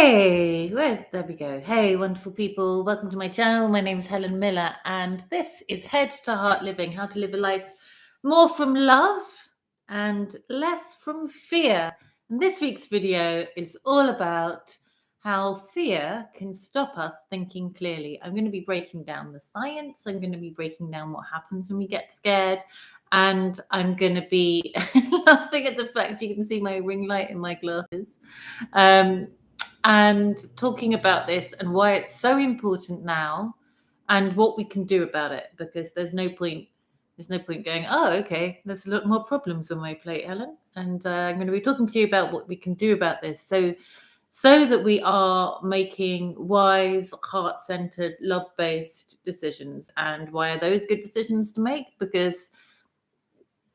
There we go. Hey, wonderful people. Welcome to my channel. My name is Helen Millar, and this is Head to Heart Living, how to live a life more from love and less from fear. And this week's video is all about how fear can stop us thinking clearly. I'm going to be breaking down the science. I'm going to be breaking down what happens when we get scared. And I'm going to be laughing at the fact you can see my ring light in my glasses. And talking about this and why it's so important now and what we can do about it, because there's no point going, oh, okay, there's a lot more problems on my plate, Helen. And I'm going to be talking to you about what we can do about this. So that we are making wise, heart-centered, love-based decisions. And why are those good decisions to make? Because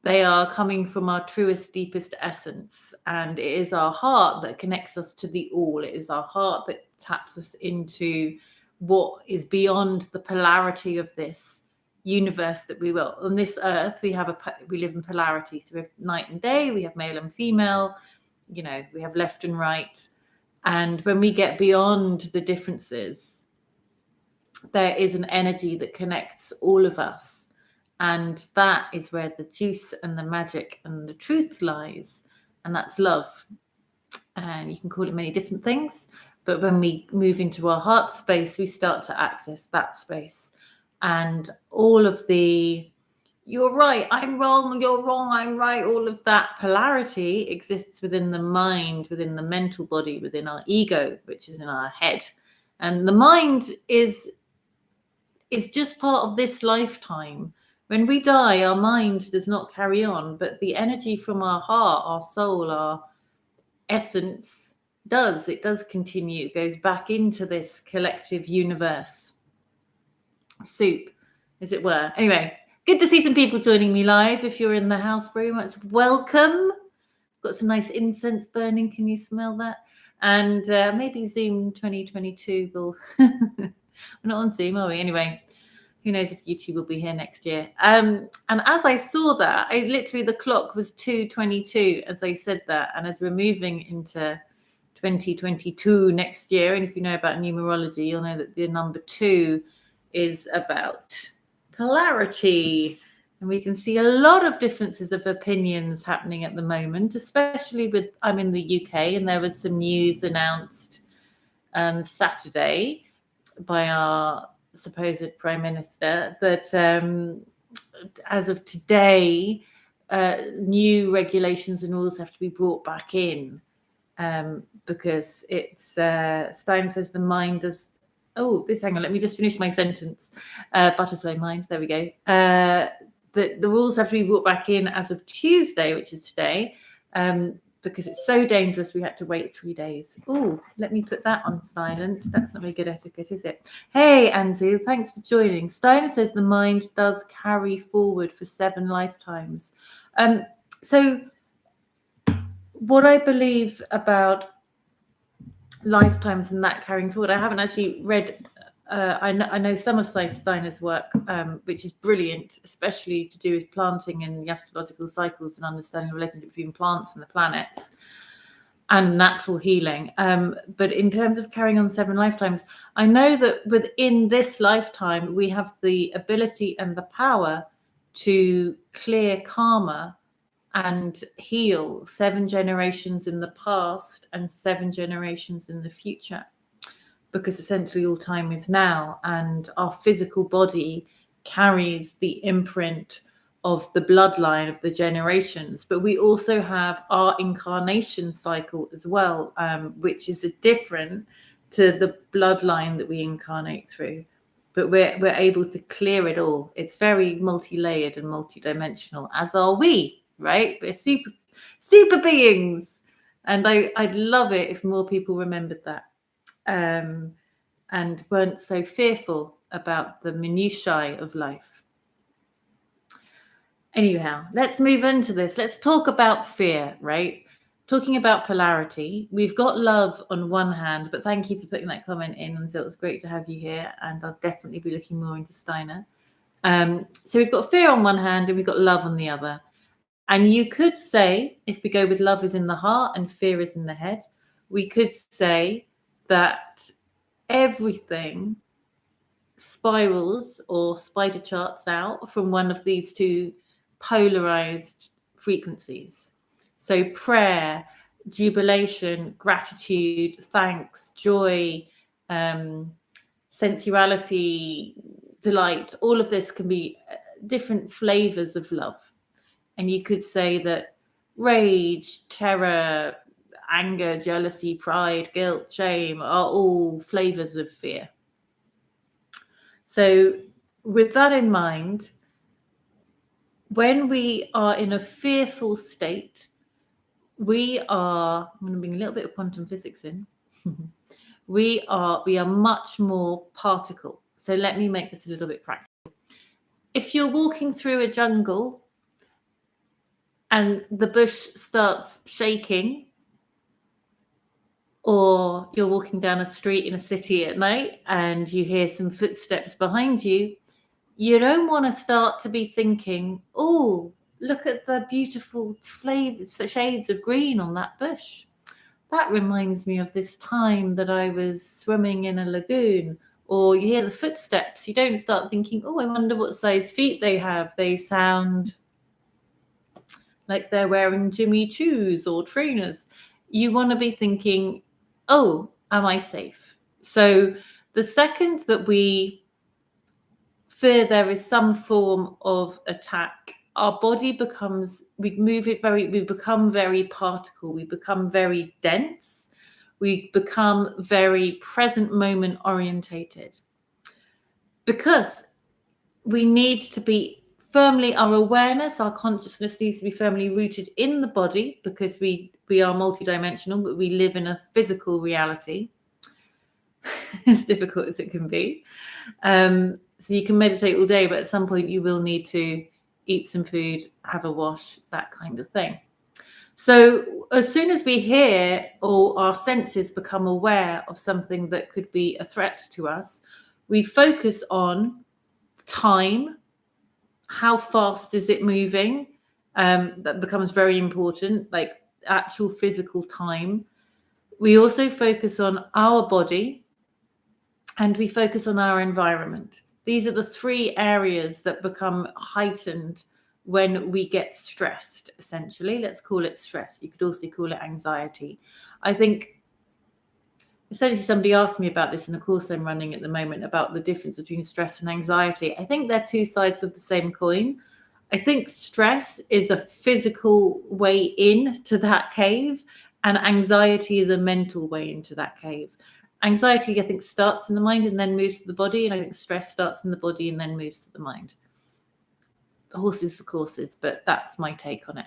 they are coming from our truest, deepest essence. And it is our heart that connects us to the all. It is our heart that taps us into what is beyond the polarity of this universe that we will. On this earth, we live in polarity. So we have night and day, we have male and female, we have left and right. And when we get beyond the differences, there is an energy that connects all of us. And that is where the juice and the magic and the truth lies. And that's love. And you can call it many different things. But when we move into our heart space, we start to access that space. And all of the, you're right, I'm wrong, you're wrong, I'm right, all of that polarity exists within the mind, within the mental body, within our ego, which is in our head. And the mind is just part of this lifetime. When we die, our mind does not carry on, but the energy from our heart, our soul, our essence does. It does continue. It goes back into this collective universe. Soup, as it were. Anyway, good to see some people joining me live. If you're in the house, very much welcome. Got some nice incense burning. Can you smell that? And maybe Zoom 2022 will... We're not on Zoom, are we? Anyway. Who knows if YouTube will be here next year. And as I saw that, the clock was 2:22 as I said that. And as we're moving into 2022 next year, and if you know about numerology, you'll know that the number 2 is about polarity. And we can see a lot of differences of opinions happening at the moment, especially I'm in the UK, and there was some news announced on Saturday by our supposed Prime Minister that as of today, new regulations and rules have to be brought back in because it's Stein says the mind does. Hang on, let me just finish my sentence. Butterfly mind, there we go. The rules have to be brought back in as of Tuesday, which is today. Because it's so dangerous, we had to wait 3 days. Oh, let me put that on silent. That's not very good etiquette, is it? Hey, Anzu, thanks for joining. Steiner says the mind does carry forward for 7 lifetimes. So what I believe about lifetimes and that carrying forward, I haven't actually read... I know some of Steiner's work, which is brilliant, especially to do with planting and the astrological cycles and understanding the relationship between plants and the planets and natural healing. But in terms of carrying on 7 lifetimes, I know that within this lifetime, we have the ability and the power to clear karma and heal 7 generations in the past and 7 generations in the future. Because essentially all time is now, and our physical body carries the imprint of the bloodline of the generations. But we also have our incarnation cycle as well, which is different to the bloodline that we incarnate through. But we're able to clear it all. It's very multi-layered and multi-dimensional, as are we, right? We're super beings. And I'd love it if more people remembered that. And weren't so fearful about the minutiae of life. Anyhow, let's move into this. Let's talk about fear, right? Talking about polarity. We've got love on one hand, but thank you for putting that comment in. And so it was great to have you here. And I'll definitely be looking more into Steiner. So we've got fear on one hand and we've got love on the other. And you could say, if we go with love is in the heart and fear is in the head, we could say that everything spirals or spider charts out from one of these two polarized frequencies. So prayer, jubilation, gratitude, thanks, joy, sensuality, delight, all of this can be different flavors of love. And you could say that rage, terror, anger, jealousy, pride, guilt, shame are all flavors of fear. So with that in mind, when we are in a fearful state, we are, I'm going to bring a little bit of quantum physics in. we are much more particle. So let me make this a little bit practical. If you're walking through a jungle and the bush starts shaking, or you're walking down a street in a city at night and you hear some footsteps behind you, you don't want to start to be thinking, oh, look at the beautiful flavors, shades of green on that bush. That reminds me of this time that I was swimming in a lagoon. Or you hear the footsteps. You don't start thinking, oh, I wonder what size feet they have. They sound like they're wearing Jimmy Choos or trainers. You want to be thinking, oh, am I safe? So the second that we fear there is some form of attack, our body becomes, we become very particle, we become very dense, we become very present moment orientated, because we need to be firmly, our awareness, our consciousness needs to be firmly rooted in the body, because we are multidimensional, but we live in a physical reality, as difficult as it can be. So you can meditate all day, but at some point you will need to eat some food, have a wash, that kind of thing. So as soon as we hear, or our senses become aware of something that could be a threat to us, we focus on time. How fast is it moving? That becomes very important, like actual physical time. We also focus on our body, and we focus on our environment. These are the three areas that become heightened when we get stressed, essentially. Let's call it stress. You could also call it anxiety. I think essentially somebody asked me about this in a course I'm running at the moment, about the difference between stress and anxiety. I think they're two sides of the same coin. I think stress is a physical way into that cave, and anxiety is a mental way into that cave. Anxiety, I think, starts in the mind and then moves to the body, and I think stress starts in the body and then moves to the mind. Horses for courses, but that's my take on it.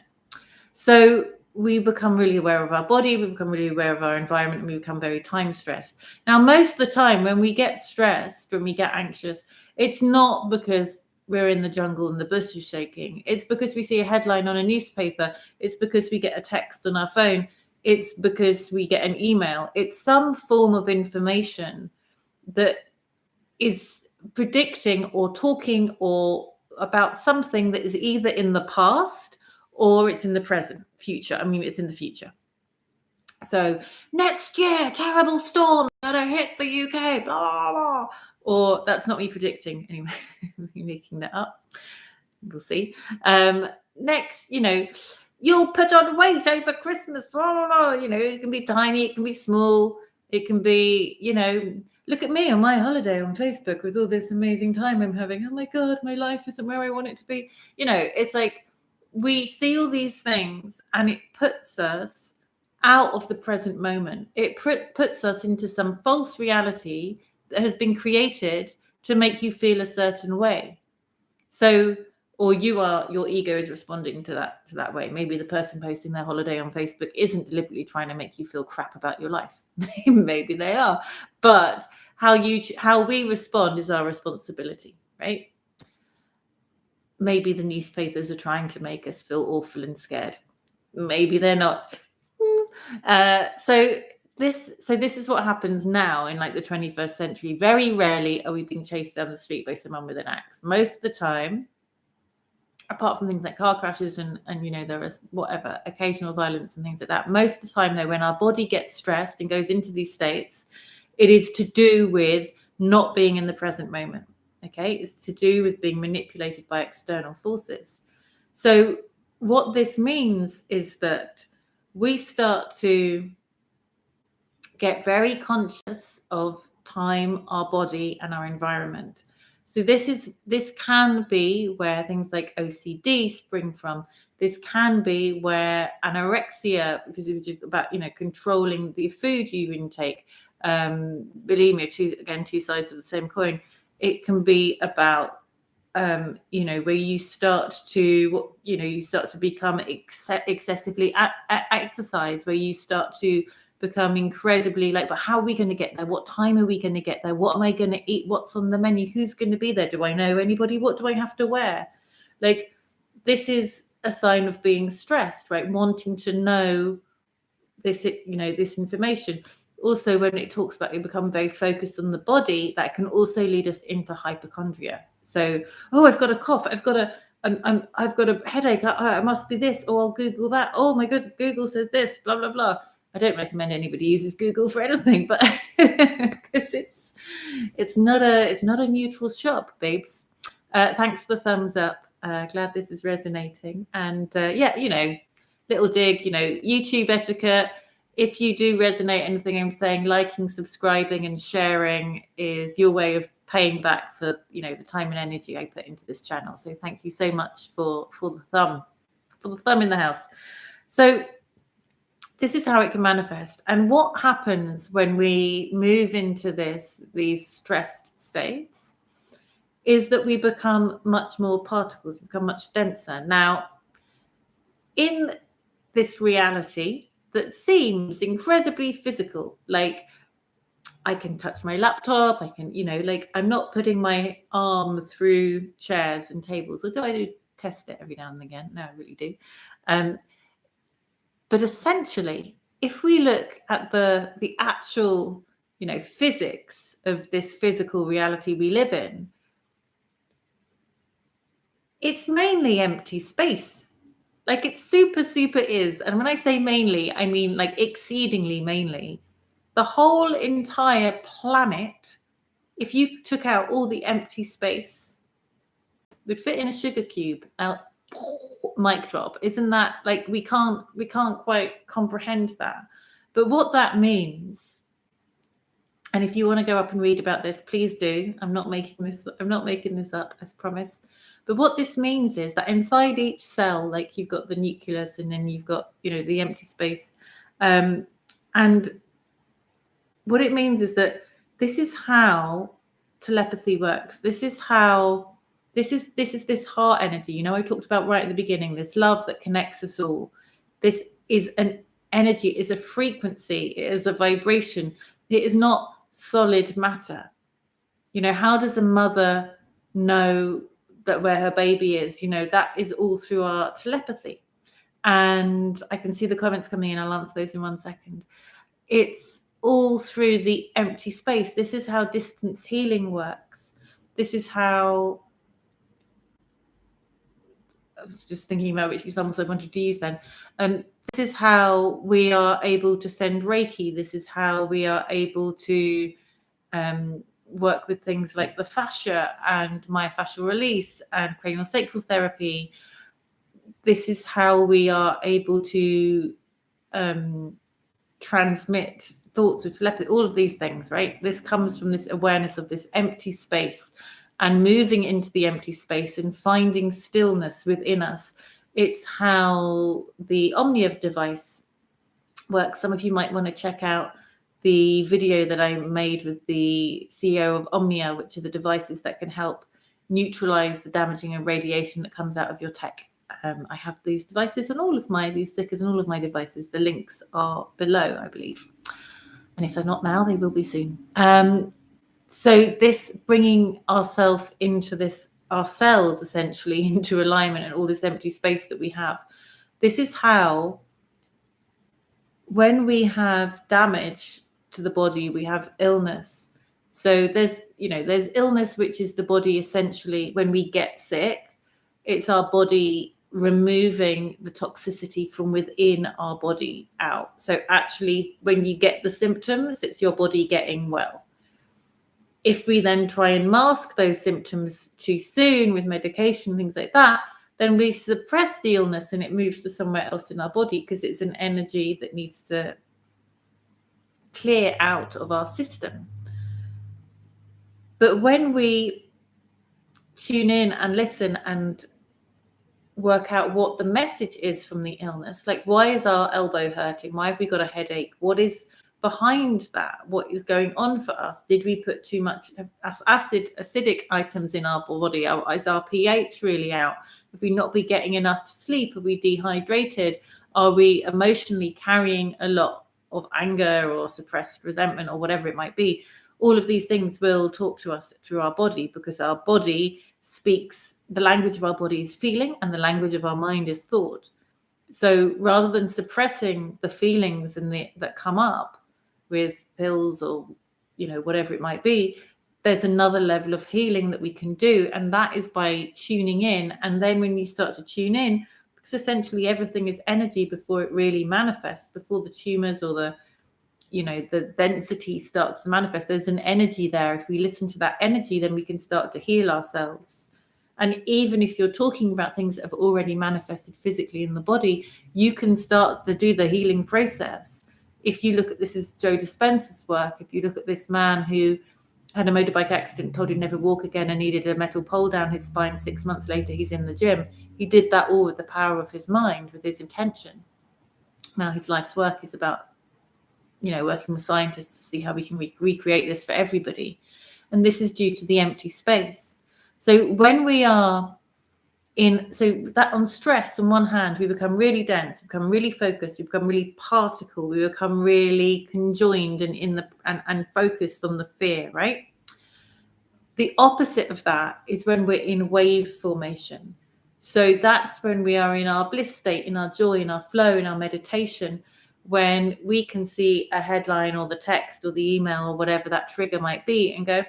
So we become really aware of our body, we become really aware of our environment, and we become very time stressed. Now, most of the time when we get stressed, when we get anxious, it's not because we're in the jungle and the bush is shaking. It's because we see a headline on a newspaper. It's because we get a text on our phone. It's because we get an email. It's some form of information that is predicting or talking or about something that is either in the past or it's in the present, future. I mean, it's in the future. So next year, terrible storm gonna hit the UK, blah, blah, blah. Or that's not me predicting anyway, I'm making that up. We'll see. Next, you'll put on weight over Christmas, blah, blah, blah. It can be tiny, it can be small, it can be, look at me on my holiday on Facebook with all this amazing time I'm having. Oh my God, my life isn't where I want it to be. It's like we see all these things and it puts us out of the present moment. It puts us into some false reality that has been created to make you feel a certain way. So, or your ego is responding to that way. Maybe the person posting their holiday on Facebook isn't deliberately trying to make you feel crap about your life. Maybe they are, but how we respond is our responsibility, right? Maybe the newspapers are trying to make us feel awful and scared. Maybe they're not. So this is what happens now in like the 21st century. Very rarely are we being chased down the street by someone with an axe. Most of the time, apart from things like car crashes and there is whatever occasional violence and things like that, most of the time though, when our body gets stressed and goes into these states, it is to do with not being in the present moment. Okay, it's to do with being manipulated by external forces. So what this means is that we start to get very conscious of time, our body, and our environment. So this can be where things like OCD spring from. This can be where anorexia, because it was just about controlling the food you intake, bulimia, two sides of the same coin. It can be about where you start to become excessively exercise, where you start to become incredibly like, but how are we going to get there? What time are we going to get there? What am I going to eat? What's on the menu? Who's going to be there? Do I know anybody? What do I have to wear? Like, this is a sign of being stressed, right? Wanting to know this, this information. Also, when it talks about you become very focused on the body, that can also lead us into hypochondria. So, oh, I've got a cough. I've got a headache. I must be this. Oh, I'll Google that. Oh my God, Google says this. Blah blah blah. I don't recommend anybody uses Google for anything, but because it's not a neutral shop, babes. Thanks for the thumbs up. Glad this is resonating. And little dig, YouTube etiquette. If you do resonate anything I'm saying, liking, subscribing, and sharing is your way of paying back for the time and energy I put into this channel. So thank you so much for the thumb in the house. So this is how it can manifest. And what happens when we move into these stressed states is that we become much more particles, become much denser. Now, in this reality that seems incredibly physical, like I can touch my laptop, I can, I'm not putting my arm through chairs and tables, although I do test it every now and again. No, I really do. But essentially, if we look at the actual, physics of this physical reality we live in, it's mainly empty space. Like, it super is. And when I say mainly, I mean like exceedingly mainly. The whole entire planet, if you took out all the empty space, would fit in a sugar cube. Now, mic drop. Isn't that like, we can't quite comprehend that. But what that means, and if you want to go up and read about this, please do. I'm not making this up, as promised. But what this means is that inside each cell, like, you've got the nucleus, and then you've got the empty space, and what it means is that this is how telepathy works. This is how this heart energy. I talked about right at the beginning, this love that connects us all. This is an energy, is a frequency, it is a vibration. It is not solid matter. How does a mother know that where her baby is? That is all through our telepathy. And I can see the comments coming in. I'll answer those in 1 second. It's all through the empty space. This is how distance healing works. This is how, I was just thinking about which examples I wanted to use then. This is how we are able to send Reiki. This is how we are able to work with things like the fascia and myofascial release and cranial sacral therapy. This is how we are able to transmit thoughts of telepathy, all of these things, right? This comes from this awareness of this empty space and moving into the empty space and finding stillness within us. It's how the Omnia device works. Some of you might want to check out the video that I made with the CEO of Omnia, which are the devices that can help neutralize the damaging and radiation that comes out of your tech. I have these devices on these stickers and all of my devices. The links are below, I believe. And if they're not now, they will be soon. So this bringing ourselves into this, ourselves essentially into alignment and all this empty space that we have. This is how, when we have damage to the body, we have illness. So there's illness, which is the body essentially, when we get sick, It's our body removing the toxicity from within our body out. So actually, when you get the symptoms, it's your body getting well. If we then try and mask those symptoms too soon with medication, things like that, then we suppress the illness and it moves to somewhere else in our body because it's an energy that needs to clear out of our system. But when we tune in and listen and work out what the message is from the illness, like why is our elbow hurting? Why have we got a headache? What is behind that? What is going on for us? Did we put too much acidic items in our body? Is our pH really out? Have we not been getting enough sleep? Are we dehydrated? Are we emotionally carrying a lot of anger or suppressed resentment or whatever it might be? All of these things will talk to us through our body, because our body speaks, the language of our body is feeling and the language of our mind is thought. So rather than suppressing the feelings that come up with pills or whatever it might be, there's another level of healing that we can do, and that is by tuning in. And then when you start to tune in, because essentially everything is energy before it really manifests, before the tumors or the density starts to manifest, there's an energy there. If we listen to that energy, then we can start to heal ourselves. And even if you're talking about things that have already manifested physically in the body, you can start to do the healing process. If you look at this as Joe Dispenza's work, if you look at this man who had a motorbike accident, told he'd never walk again and needed a metal pole down his spine, 6 months later he's in the gym. He did that all with the power of his mind, with his intention. Now his life's work is about working with scientists to see how we can recreate this for everybody. And this is due to the empty space. So when we are on stress, on one hand, we become really dense, we become really focused, we become really particle, we become really conjoined and focused on the fear, right? The opposite of that is when we're in wave formation. So that's when we are in our bliss state, in our joy, in our flow, in our meditation, when we can see a headline or the text or the email or whatever that trigger might be and go,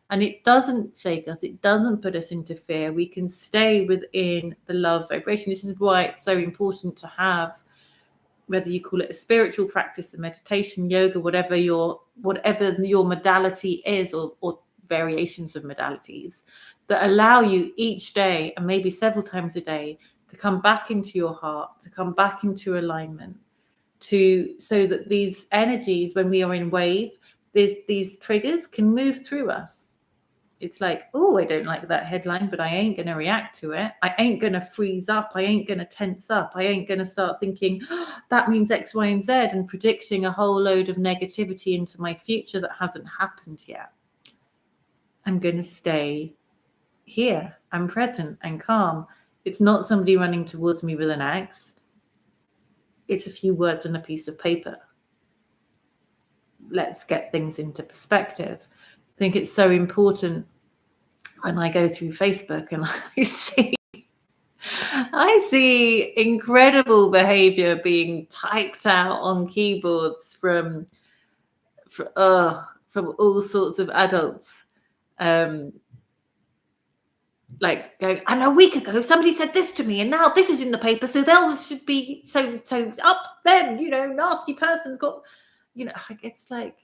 and it doesn't shake us. It doesn't put us into fear. We can stay within the love vibration. This is why it's so important to have, whether you call it a spiritual practice, a meditation, yoga, whatever your modality is, or variations of modalities that allow you each day, and maybe several times a day, to come back into your heart, to come back into alignment, so that these energies, when we are in wave, these triggers can move through us. It's like, oh, I don't like that headline, but I ain't going to react to it. I ain't going to freeze up. I ain't going to tense up. I ain't going to start thinking, that means X, Y, and Z, and predicting a whole load of negativity into my future that hasn't happened yet. I'm going to stay here. I'm present and calm. It's not somebody running towards me with an axe. It's a few words on a piece of paper. Let's get things into perspective. I think it's so important when I go through Facebook and I see incredible behavior being typed out on keyboards from all sorts of adults. Like going, and a week ago somebody said this to me, and now this is in the paper, so they'll should be so up them, nasty person's got, it's like,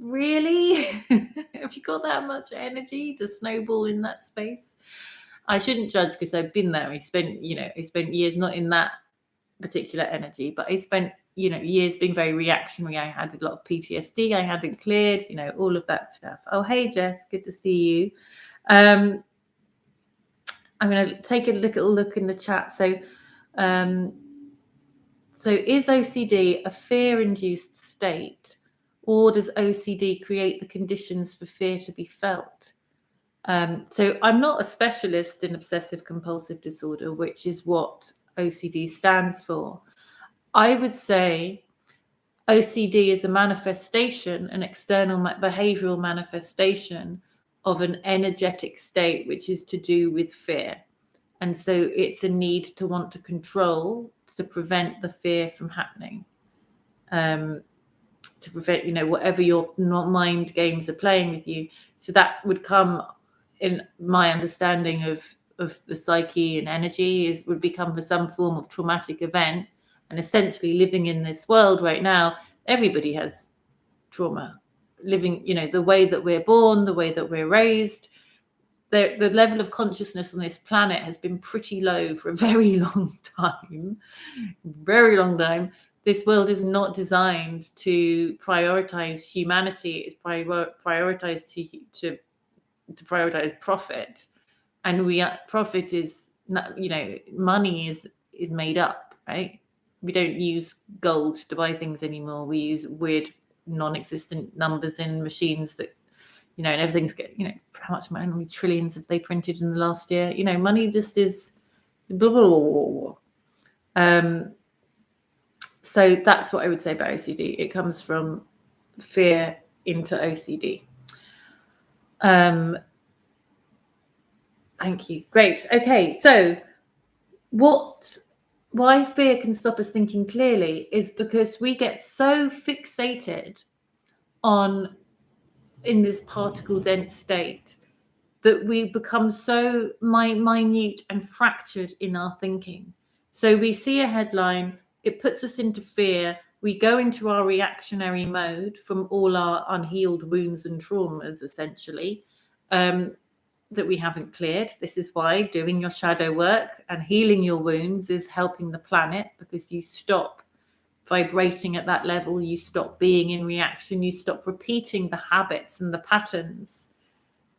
really? Have you got that much energy to snowball in that space? I shouldn't judge, because I've been there. I spent years not in that particular energy, but I spent years being very reactionary. I had a lot of PTSD I hadn't cleared, all of that stuff. Oh, hey Jess, good to see you. I'm going to take a little look in the chat. So is OCD a fear-induced state, or does OCD create the conditions for fear to be felt? So I'm not a specialist in obsessive compulsive disorder, which is what OCD stands for. I would say OCD is a manifestation, an external behavioral manifestation of an energetic state, which is to do with fear. And so it's a need to want to control, to prevent the fear from happening, to prevent, whatever your mind games are playing with you. So that would come, in my understanding of the psyche and energy would become for some form of traumatic event. And essentially living in this world right now, everybody has trauma. Living, the way that we're born, the way that we're raised, the level of consciousness on this planet has been pretty low for a very long time. This world is not designed to prioritize humanity. It's prioritized to prioritize profit, and profit is not, money is made up, right? We don't use gold to buy things anymore. We use weird non-existent numbers in machines that, and everything's how much money, trillions have they printed in the last year? Money just is blah, blah, blah, blah. So that's what I would say about OCD. It comes from fear into OCD. Thank you. Great. Okay. So why fear can stop us thinking clearly is because we get so fixated in this particle dense state that we become so minute and fractured in our thinking. So we see a headline, it puts us into fear. We go into our reactionary mode from all our unhealed wounds and traumas, essentially, that we haven't cleared. This is why doing your shadow work and healing your wounds is helping the planet, because you stop vibrating at that level, you stop being in reaction, you stop repeating the habits and the patterns,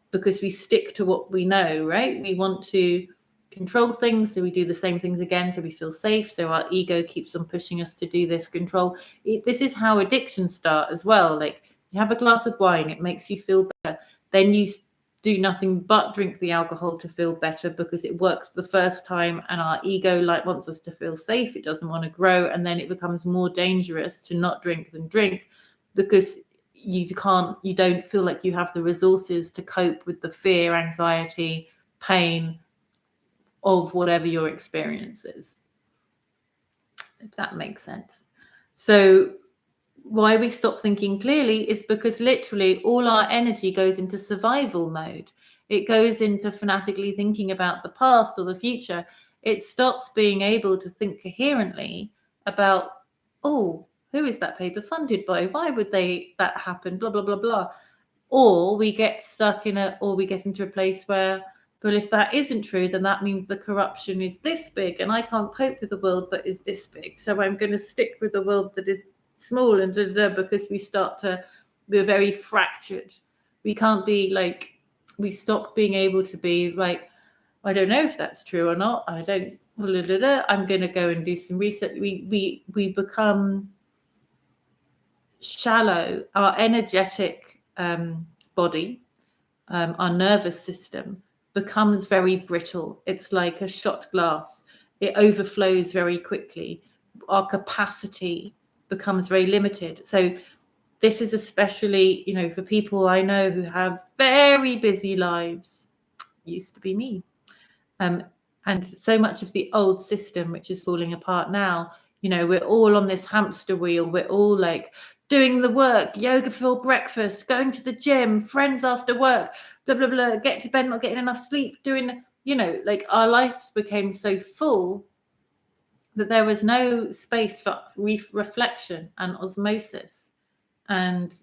because we stick to what we know, right? We want to control things, so we do the same things again, so we feel safe, so our ego keeps on pushing us to do this control. This is how addictions start as well. Like, you have a glass of wine, it makes you feel better, then you do nothing but drink the alcohol to feel better because it worked the first time, and our ego wants us to feel safe. It doesn't want to grow, and then it becomes more dangerous to not drink than drink, because you don't feel like you have the resources to cope with the fear, anxiety, pain of whatever your experience is, if that makes sense. So why we stop thinking clearly is because literally all our energy goes into survival mode. It goes into fanatically thinking about the past or the future. It stops being able to think coherently about, oh, who is that paper funded by? Why would that happen? Blah, blah, blah, blah. Or we get into a place where, well, if that isn't true, then that means the corruption is this big, and I can't cope with a world that is this big. So I'm going to stick with a world that is small, and because we're very fractured. We can't be we stop being able to be like, I don't know if that's true or not. I'm going to go and do some research. We become shallow. Our energetic body, our nervous system becomes very brittle. It's like a shot glass. It overflows very quickly. Our capacity becomes very limited. So this is especially, for people I know who have very busy lives. Used to be me. And so much of the old system, which is falling apart now, we're all on this hamster wheel. We're all doing the work, yoga for breakfast, going to the gym, friends after work, blah, blah, blah, get to bed, not getting enough sleep, doing, our lives became so full that there was no space for reflection and osmosis. And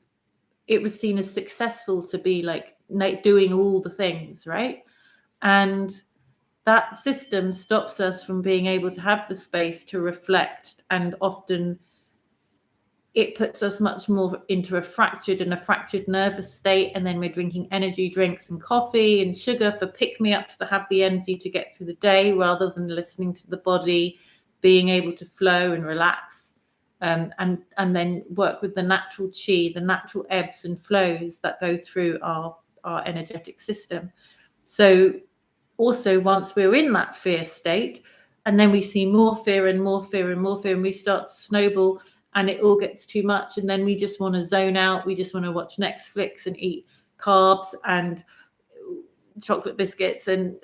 it was seen as successful to be doing all the things, right? And that system stops us from being able to have the space to reflect, and often it puts us much more into a fractured nervous state. And then we're drinking energy drinks and coffee and sugar for pick-me-ups to have the energy to get through the day, rather than listening to the body, being able to flow and relax, and then work with the natural chi, the natural ebbs and flows that go through our energetic system. So also, once we're in that fear state, and then we see more fear and more fear and more fear, and we start to snowball, and it all gets too much, and then we just want to zone out. We just want to watch Netflix and eat carbs and chocolate biscuits, and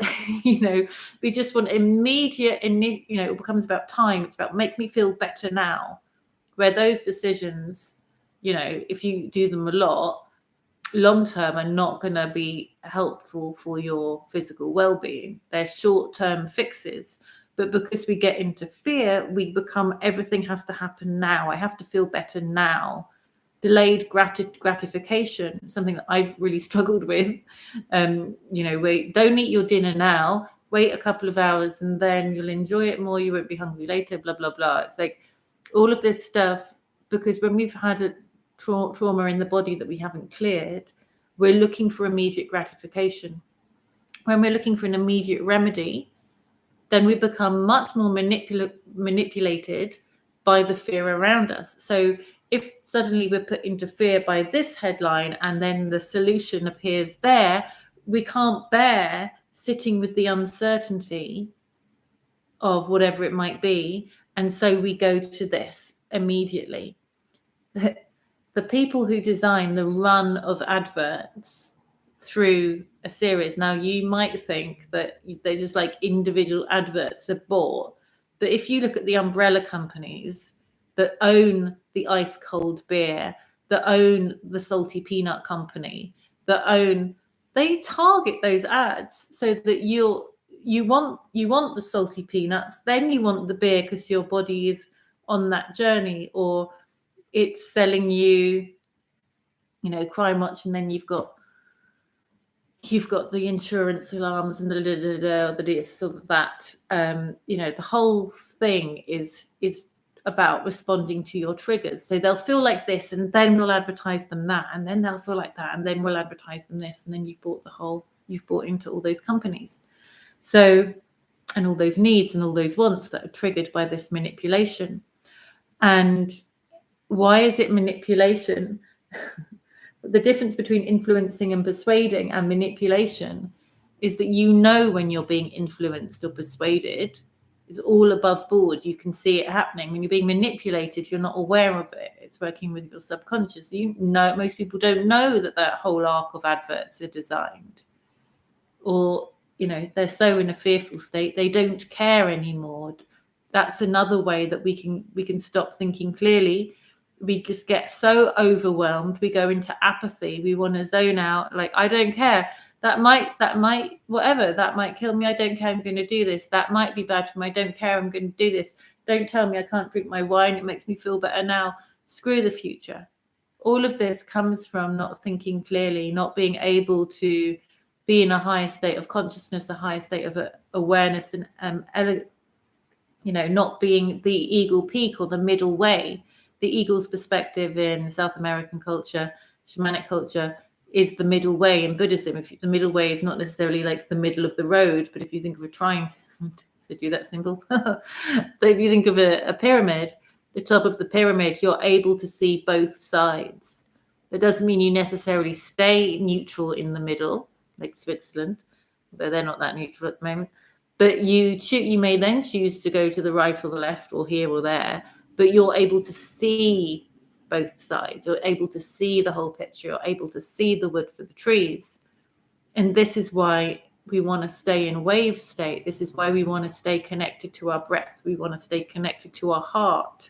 we just want immediate, it becomes about time. It's about make me feel better now, where those decisions, if you do them a lot, long term are not going to be helpful for your physical well-being. They're short-term fixes. But because we get into fear, we become everything has to happen now. I have to feel better now. Delayed gratification, something that I've really struggled with. Wait, don't eat your dinner now. Wait a couple of hours and then you'll enjoy it more. You won't be hungry later, blah, blah, blah. It's like all of this stuff, because when we've had a trauma in the body that we haven't cleared, we're looking for immediate gratification. When we're looking for an immediate remedy, then we become much more manipulated by the fear around us. So if suddenly we're put into fear by this headline and then the solution appears there, we can't bear sitting with the uncertainty of whatever it might be. And so we go to this immediately. The people who design the run of adverts through a series, now you might think that they're just like individual adverts are bought, but if you look at the umbrella companies that own the ice cold beer, that own the salty peanut company, they target those ads so that you want the salty peanuts, then you want the beer because your body is on that journey, or it's selling you, crime watch, and then you've got the insurance alarms and the this or that. The whole thing is about responding to your triggers. So they'll feel like this, and then we'll advertise them that, and then they'll feel like that, and then we'll advertise them this, and then you've bought into all those companies. So, and all those needs and all those wants that are triggered by this manipulation. And why is it manipulation? The difference between influencing and persuading and manipulation is that when you're being influenced or persuaded. It's all above board. You can see it happening. When you're being manipulated, you're not aware of it. It's working with your subconscious. Most people don't know that whole arc of adverts are designed. Or, they're so in a fearful state, they don't care anymore. That's another way that we can stop thinking clearly. We just get so overwhelmed. We go into apathy. We want to zone out. Like, I don't care. That might, whatever. That might kill me. I don't care. I'm going to do this. That might be bad for me. I don't care. I'm going to do this. Don't tell me I can't drink my wine. It makes me feel better now. Screw the future. All of this comes from not thinking clearly, not being able to be in a higher state of consciousness, a higher state of awareness, and not being the eagle peak or the middle way. The eagle's perspective in South American culture, shamanic culture, is the middle way in Buddhism. If the middle way is not necessarily like the middle of the road, but if you think of a triangle, to do that symbol, but if you think of a pyramid, the top of the pyramid, you're able to see both sides. That doesn't mean you necessarily stay neutral in the middle, like Switzerland, though they're not that neutral at the moment. But you may then choose to go to the right or the left or here or there, but you're able to see both sides. You're able to see the whole picture. You're able to see the wood for the trees. And this is why we want to stay in wave state. This is why we want to stay connected to our breath. We want to stay connected to our heart.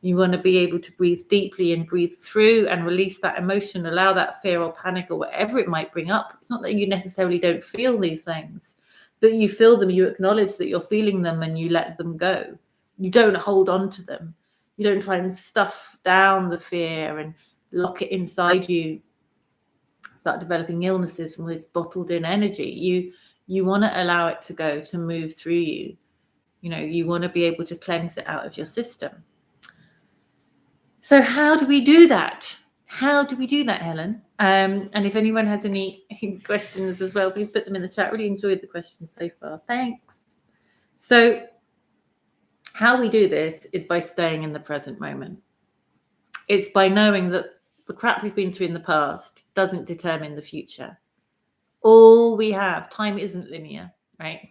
You want to be able to breathe deeply and breathe through and release that emotion, allow that fear or panic or whatever it might bring up. It's not that you necessarily don't feel these things, but you feel them, you acknowledge that you're feeling them, and you let them go. You don't hold on to them. You don't try and stuff down the fear and lock it inside you, start developing illnesses from this bottled in energy. You want to allow it to go, to move through you. You want to be able to cleanse it out of your system. So how do we do that? How do we do that, Helen? And if anyone has any questions as well, please put them in the chat. Really enjoyed the questions so far. Thanks. So how we do this is by staying in the present moment. It's by knowing that the crap we've been through in the past doesn't determine the future. All we have, time isn't linear, right?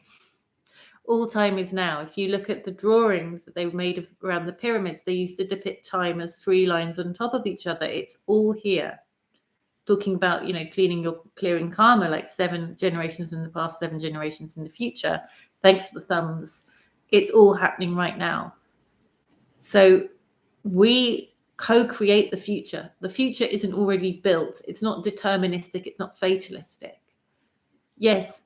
All time is now. If you look at the drawings that they made around the pyramids, they used to depict time as 3 lines on top of each other. It's all here. Talking about, clearing karma, like 7 generations in the past, 7 generations in the future. Thanks for the thumbs. It's all happening right now. So we co-create the future. The future isn't already built. It's not deterministic. It's not fatalistic. Yes,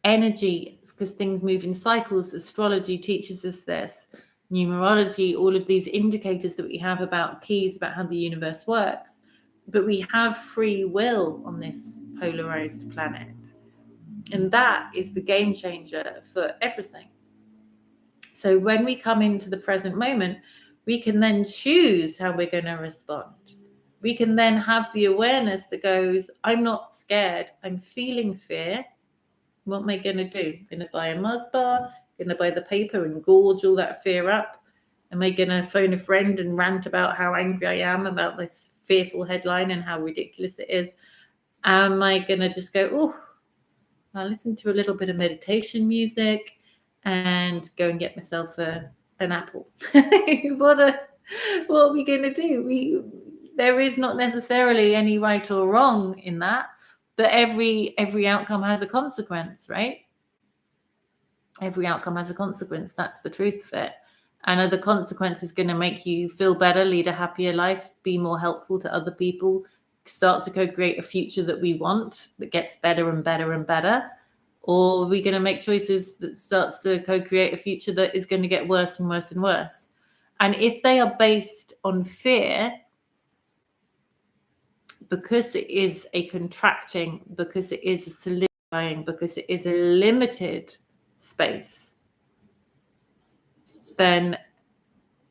energy, because things move in cycles. Astrology teaches us this. Numerology, all of these indicators that we have about keys about how the universe works. But we have free will on this polarized planet. And that is the game changer for everything. So when we come into the present moment, we can then choose how we're going to respond. We can then have the awareness that goes, I'm not scared. I'm feeling fear. What am I going to do? Going to buy a Mars bar? Going to buy the paper and gorge all that fear up? Am I going to phone a friend and rant about how angry I am about this fearful headline and how ridiculous it is? Am I going to just go, oh, I'll listen to a little bit of meditation music and go and get myself an apple? What are we going to do? There is not necessarily any right or wrong in that. But every outcome has a consequence, right? Every outcome has a consequence. That's the truth of it. And are the consequences going to make you feel better, lead a happier life, be more helpful to other people, start to co-create a future that we want that gets better and better and better? Or are we going to make choices that starts to co-create a future that is going to get worse and worse and worse? And if they are based on fear, because it is a contracting, because it is a solidifying, because it is a limited space, then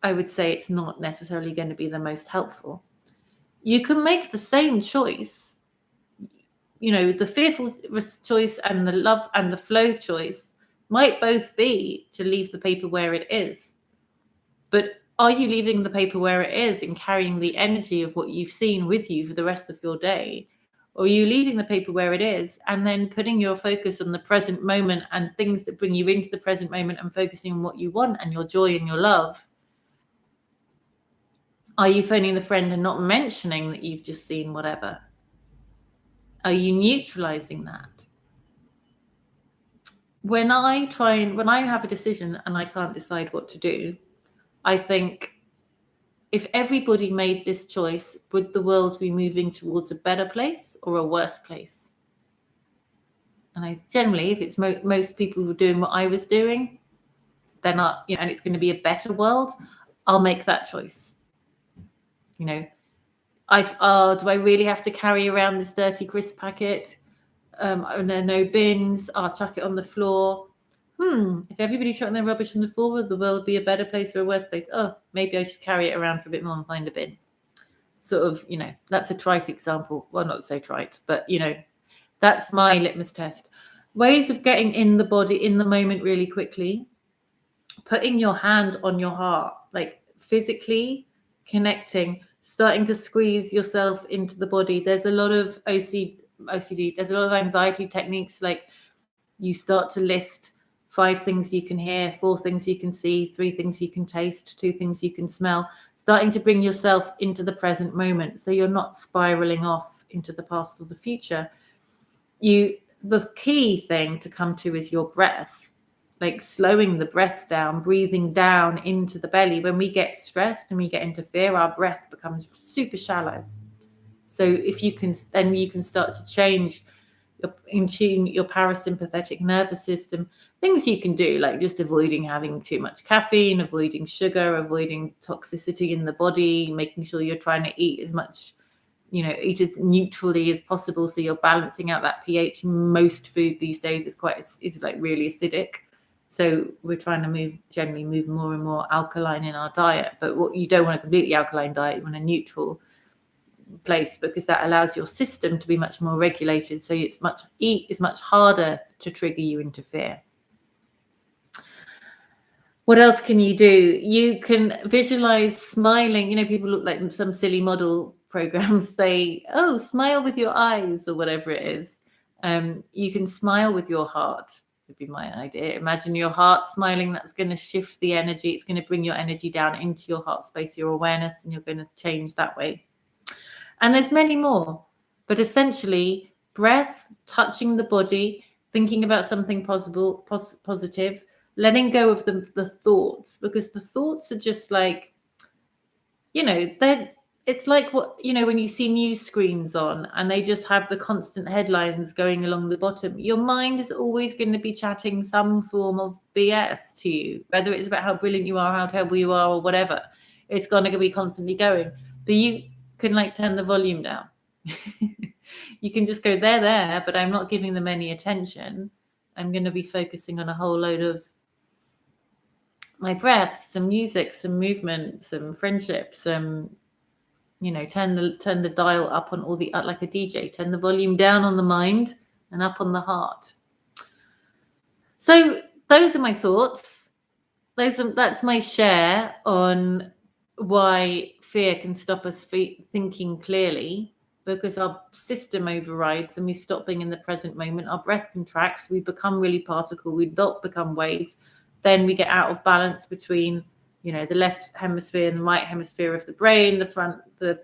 I would say it's not necessarily going to be the most helpful. You can make the same choice, the fearful choice and the love and the flow choice might both be to leave the paper where it is. But are you leaving the paper where it is and carrying the energy of what you've seen with you for the rest of your day? Or are you leaving the paper where it is and then putting your focus on the present moment and things that bring you into the present moment and focusing on what you want and your joy and your love? Are you phoning the friend and not mentioning that you've just seen whatever? Are you neutralizing that? When I have a decision and I can't decide what to do, I think, if everybody made this choice, would the world be moving towards a better place or a worse place? And I generally, if it's most people were doing what I was doing, then and it's going to be a better world, I'll make that choice. Do I really have to carry around this dirty crisp packet? No bins. I'll chuck it on the floor. If everybody chucked their rubbish on the floor, would the world be a better place or a worse place? Oh, maybe I should carry it around for a bit more and find a bin. Sort of, that's a trite example. Well, not so trite, but, that's my litmus test. Ways of getting in the body, in the moment really quickly. Putting your hand on your heart, like physically connecting, starting to squeeze yourself into the body. There's a lot of OCD. There's a lot of anxiety techniques, like you start to list 5 things you can hear, 4 things you can see, 3 things you can taste, 2 things you can smell, starting to bring yourself into the present moment so you're not spiraling off into the past or the future. The key thing to come to is your breath, like slowing the breath down, breathing down into the belly. When we get stressed and we get into fear, our breath becomes super shallow. So if you can, then you can start to change in tune your parasympathetic nervous system. Things you can do, like just avoiding having too much caffeine, avoiding sugar, avoiding toxicity in the body, making sure you're trying to eat as much, eat as neutrally as possible, so you're balancing out that pH. Most food these days is like really acidic, so we're trying to generally move more and more alkaline in our diet. But what you don't want a completely alkaline diet, you want a neutral place, because that allows your system to be much more regulated, so it's much harder to trigger you into fear. What else can you do? You can visualize smiling. People look like some silly model programs say, oh, smile with your eyes or whatever it is. You can smile with your heart, would be my idea. Imagine your heart smiling. That's going to shift the energy. It's going to bring your energy down into your heart space, your awareness, and you're going to change that way. And there's many more, but essentially breath, touching the body, thinking about something positive, letting go of the thoughts, because the thoughts are just like, it's like what, when you see news screens on and they just have the constant headlines going along the bottom, your mind is always going to be chatting some form of BS to you, whether it's about how brilliant you are, how terrible you are, or whatever. It's going to be constantly going. But you can turn the volume down. You can just go, they're there, but I'm not giving them any attention. I'm going to be focusing on a whole load of my breath, some music, some movement, some friendship, some, turn the dial up on all the, like a DJ, turn the volume down on the mind and up on the heart. So those are my thoughts. That's my share on why fear can stop us thinking clearly, because our system overrides and we stop being in the present moment. Our breath contracts, we become really particle, we don't become wave. Then we get out of balance between, the left hemisphere and the right hemisphere of the brain, the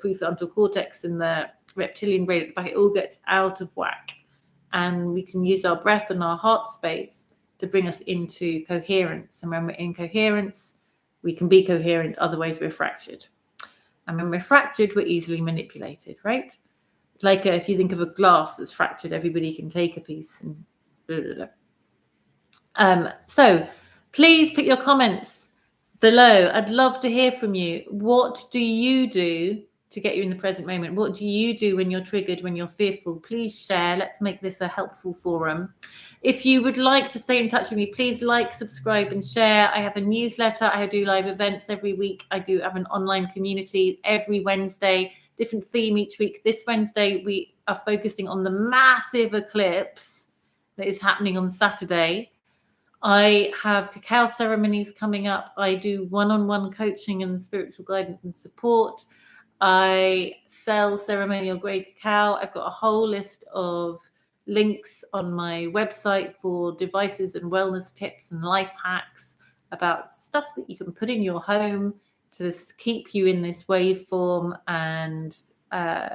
prefrontal cortex and the reptilian brain at the back. It all gets out of whack. And we can use our breath and our heart space to bring us into coherence. And when we're in coherence, we can be coherent. Otherwise, we're fractured. And when we're fractured, we're easily manipulated, right? Like if you think of a glass that's fractured, everybody can take a piece and blah, blah, blah. So please put your comments below. I'd love to hear from you. What do you do to get you in the present moment? What do you do when you're triggered, when you're fearful? Please share. Let's make this a helpful forum. If you would like to stay in touch with me, please like, subscribe, and share. I have a newsletter. I do live events every week. I do have an online community every Wednesday, different theme each week. This Wednesday, we are focusing on the massive eclipse that is happening on Saturday. I have cacao ceremonies coming up. I do one-on-one coaching and spiritual guidance and support. I sell ceremonial grade cacao. I've got a whole list of links on my website for devices and wellness tips and life hacks about stuff that you can put in your home to keep you in this waveform, and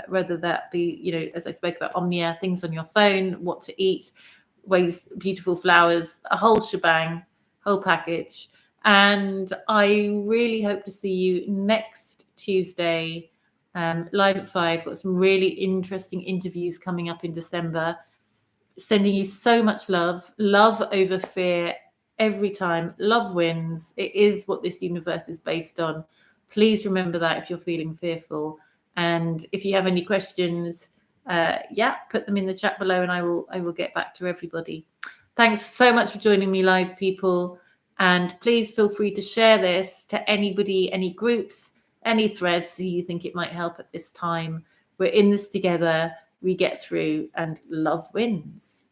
whether that be, as I spoke about, Omnia, things on your phone, what to eat, ways, beautiful flowers, a whole shebang, whole package. And I really hope to see you next Tuesday, live at 5. Got some really interesting interviews coming up in December. Sending you so much love over fear every time. Love wins. It is what this universe is based on. Please remember that if you're feeling fearful. And if you have any questions, put them in the chat below and I will get back to everybody. Thanks so much for joining me live, people. And please feel free to share this to anybody, any groups, any threads who you think it might help at this time. We're in this together. We get through, and love wins.